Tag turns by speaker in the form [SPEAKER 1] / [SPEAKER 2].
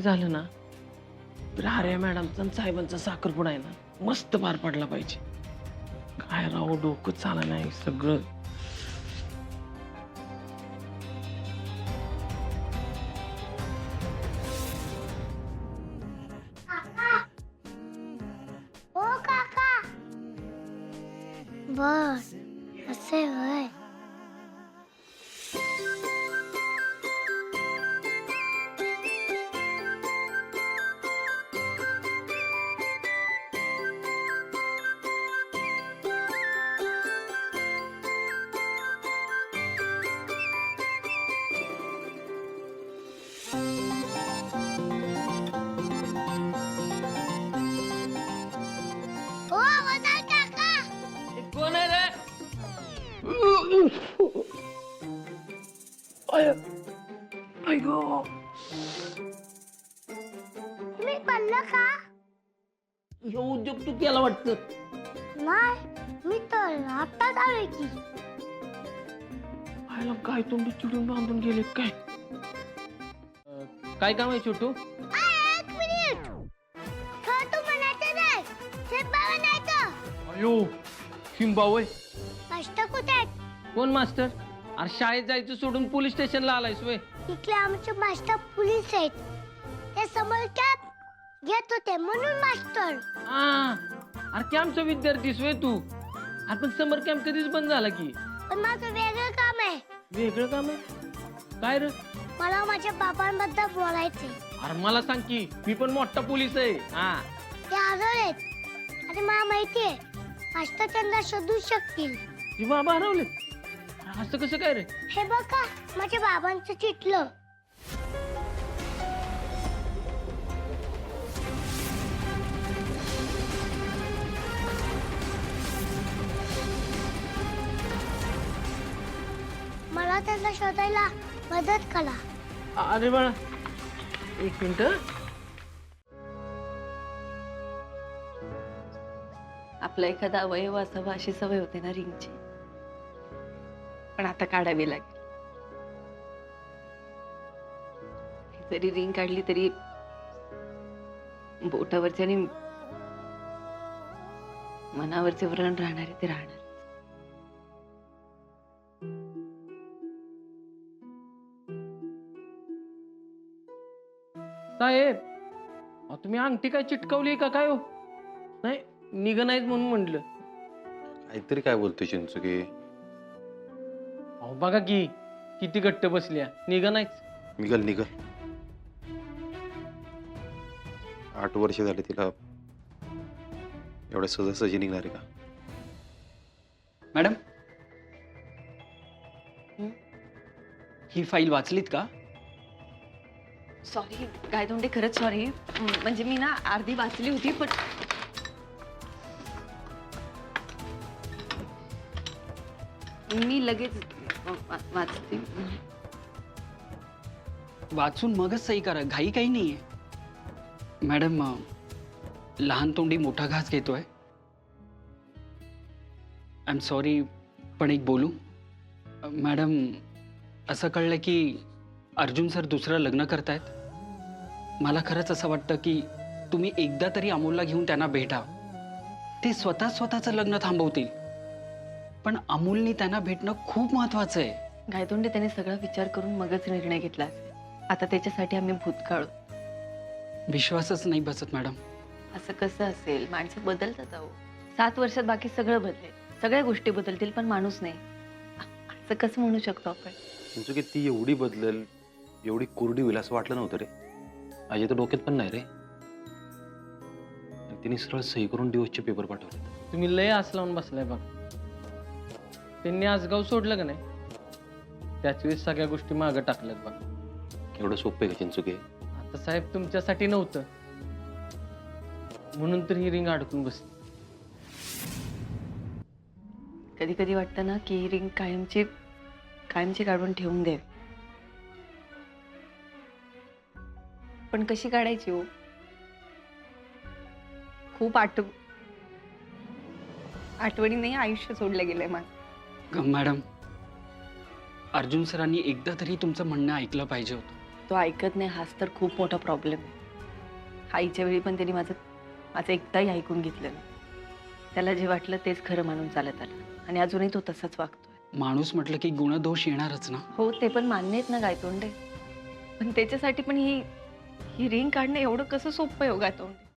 [SPEAKER 1] झालं ना तर आर्या मॅडमचा आणि साहेबांचा साखरपुडा आहे ना मस्त पार पडला पाहिजे. काय राव डोकं चाललं नाही सगळं.
[SPEAKER 2] ओ काका बस असे होय. ओ वदार काका
[SPEAKER 1] कोण आहे रे? आय आय गो.
[SPEAKER 2] तुम्ही पडलं का?
[SPEAKER 1] हे उद्योग तू केला वाटतं.
[SPEAKER 2] नाही मी तर आत्ताच आलोय की.
[SPEAKER 1] आयला काय तोंडी चिडून बांधून गेले काय? काय काम आहे छोटू?
[SPEAKER 2] एक मिनिट छोटू म्हणायचं नाही शेफ बाबा नाही का
[SPEAKER 1] अयो शिंबावय.
[SPEAKER 2] मास्टर कुठे आहेत?
[SPEAKER 1] कोण मास्टर? अरे शाळेत जायचं सोडून पोलीस स्टेशनला आलायस वे.
[SPEAKER 2] इकडे आमचे मास्टर पोलीस आहेत. ते समोर कॅप घेत होते म्हणून मास्टर.
[SPEAKER 1] अरे कॅम्पचा विद्यार्थीस वे तू. अरे पण समर कॅम्प कधीच बंद झाला की.
[SPEAKER 2] पण माझं वेगळं काम आहे.
[SPEAKER 1] वेगळं काम आहे काय रे?
[SPEAKER 2] मला माझ्या बाबांबद्दल बोलायचंय.
[SPEAKER 1] अरे मला सांग की मी पण मोठा पोलीस आहे.
[SPEAKER 2] ते हरवलेत आणि मला माहितीये मास्टर त्यांना शोधू शकतील.
[SPEAKER 1] ती बाबा हरवले. असं कसं काय रे?
[SPEAKER 2] हे बघा माझ्या बाबांचं चिठलं. मला त्यांना शोधायला मदत करा.
[SPEAKER 1] अरे बाळा एक मिनिट.
[SPEAKER 3] आपला एखादा अवयव असावा अशी सवय होते ना रिंगची, पण आता काढावी लागेल. जरी रिंग काढली तरी बोटावरचे आणि मनावरचे व्रण राहणारे ते राहणार.
[SPEAKER 1] साहेब तुम्ही अंगठी काय चिटकवली का काय हो? नाही निघ नाहीत म्हणून म्हटलं.
[SPEAKER 4] काहीतरी काय बोलतोय चिंचुके?
[SPEAKER 1] अहो बघा की किती घट्ट बसल्या. निघ नाहीच.
[SPEAKER 4] निघल निघल. 8 वर्ष झाले तिला. एवढ्या सहजासहजी निघणार आहे का?
[SPEAKER 5] मॅडम
[SPEAKER 3] हं?
[SPEAKER 5] ही फाईल वाचलीत का?
[SPEAKER 3] सॉरी गायतोंडे, खरंच सॉरी. म्हणजे मी ना अर्धी वाचली होती पण मी लगेच वाचते.
[SPEAKER 5] वाचून मगच सही करा, घाई काही नाहीये. मॅडम लहान तोंडी मोठा घास घेतोय. आय एम सॉरी, पण एक बोलू? मॅडम असं कळलं की अर्जुन सर दुसरं लग्न करतायत. मला खरंच असं वाटतं की तुम्ही एकदा तरी अमोलला घेऊन त्यांना भेटा. ते स्वतःचं लग्न थांबवतील, पण अमोलनी त्यांना भेटणं खूप महत्वाचं आहे.
[SPEAKER 3] गायतोंडे त्याने सगळा विचार करून मगच निर्णय घेतला असेल. आता त्याच्यासाठी आम्ही भूतकाळ.
[SPEAKER 5] विश्वासच नाही बसत मॅडम.
[SPEAKER 3] असं कसं असेल? माणसं बदलतात अहो. 7 वर्षात बाकी सगळं बदलेल, सगळ्या गोष्टी बदलतील, पण माणूस नाही. असं कसं म्हणू शकतो आपण?
[SPEAKER 4] चिंचुके ती एवढी बदलेल, एवढी कोरडी होईल असं वाटलं नव्हतं रे. माझ्या तर डोक्यात पण नाही रे. तिने सरळ सही करून डिवोर्सचे पेपर पाठवले.
[SPEAKER 1] तुम्ही लय आस लावून बसलाय बघ. त्यांनी आजगाव सोडलं का नाही त्याच वेळेस सगळ्या गोष्टी मागं टाकल्यात बघ.
[SPEAKER 4] एवढं सोपं आहे का चिंचुके?
[SPEAKER 1] आता साहेब तुमच्यासाठी नव्हतं म्हणून तर ही रिंग अडकून बसली.
[SPEAKER 3] कधी कधी वाटतं ना की ही रिंग कायमची काढून ठेवून द्यावी. पण कशी काढायची हो? खूप आठवणीने आयुष्य सोडलं गेलंय माझं.
[SPEAKER 5] मॅडम अर्जुन सरांनी एकदा तरी तुमचं म्हणणं ऐकलं पाहिजे होतं.
[SPEAKER 3] तो ऐकत नाही हाच तर खूप मोठा प्रॉब्लेम आहे. आईच्या वेळी पण त्यांनी माझं एकदाही ऐकून घेतलं नाही. त्याला जे वाटलं तेच खरं मानून चालत आलं आणि अजूनही तो तसाच वागतोय.
[SPEAKER 5] माणूस म्हटलं की गुणदोष येणारच ना.
[SPEAKER 3] हो ते पण मान्य आहेत ना गायतोंडे, पण त्याच्यासाठी पण ही रिंग काढणं एवढं कसं सोपं आहे हो गायतोंडे.